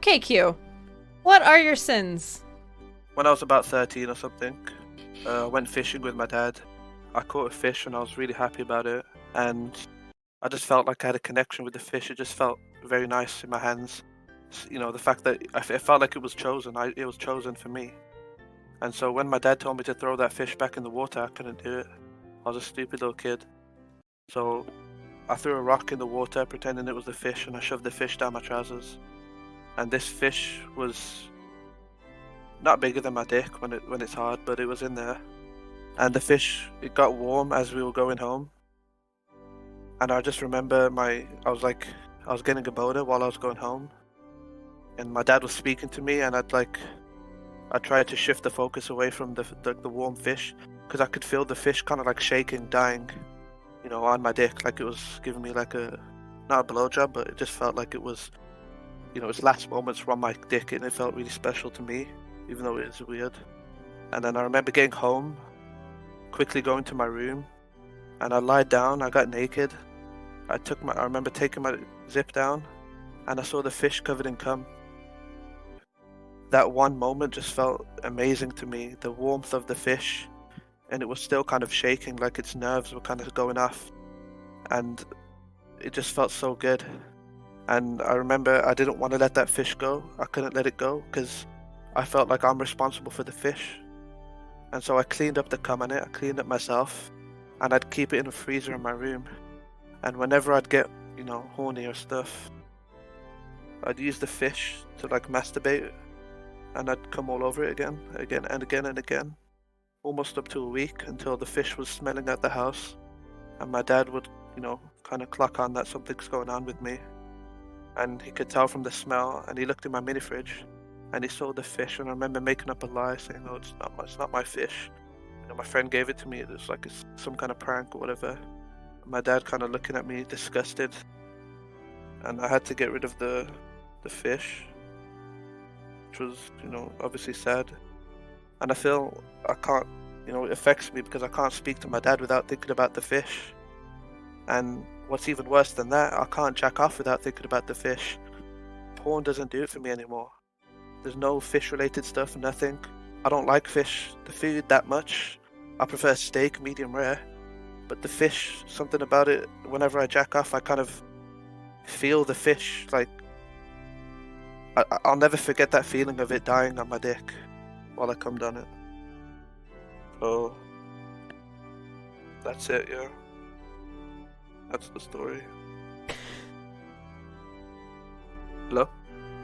Okay, Q. What are your sins? When I was about 13 or something, I went fishing with my dad. I caught a fish and I was really happy about it. And I just felt like I had a connection with the fish. It just felt very nice in my hands. The fact that it felt like it was chosen. It was chosen for me. And so when my dad told me to throw that fish back in the water, I couldn't do it. I was a stupid little kid. So I threw a rock in the water, pretending it was the fish, and I shoved the fish down my trousers. And this fish was not bigger than my dick when it's hard, but it was in there. And the fish, it got warm as we were going home. And I just remember I was getting a boner while I was going home. And my dad was speaking to me, and I tried to shift the focus away from the warm fish, because I could feel the fish kind of like shaking, dying, on my dick, like it was giving me like not a blowjob, but it just felt like it was, its last moments from my dick, and it felt really special to me, even though it is weird. And then I remember getting home, quickly going to my room, and I lied down. I got naked. I remember taking my zip down, and I saw the fish covered in cum. That one moment just felt amazing to me. The warmth of the fish, and it was still kind of shaking, like its nerves were kind of going off, and it just felt so good. And I remember I didn't want to let that fish go. I couldn't let it go because I felt like I'm responsible for the fish. And so I cleaned up the cum on it. I cleaned it myself, and I'd keep it in a freezer in my room. And whenever I'd get, horny or stuff, I'd use the fish to like masturbate, and I'd come all over it again and again and again, almost up to a week, until the fish was smelling at the house, and my dad would, kind of clock on that something's going on with me, and he could tell from the smell, and he looked in my mini fridge, and he saw the fish, and I remember making up a lie, saying, "No, it's not my fish. My friend gave it to me. It's like it's some kind of prank or whatever." My dad kind of looking at me disgusted, and I had to get rid of the fish, which was, obviously sad. And I feel I can't, it affects me because I can't speak to my dad without thinking about the fish. And what's even worse than that, I can't jack off without thinking about the fish. Porn doesn't do it for me anymore. There's no fish related stuff, nothing. I don't like the food that much. I prefer steak, medium rare. But the fish, something about it, whenever I jack off, I kind of feel the fish, like, I'll never forget that feeling of it dying on my dick while I cummed on it. So, that's it, yeah. That's the story. Hello?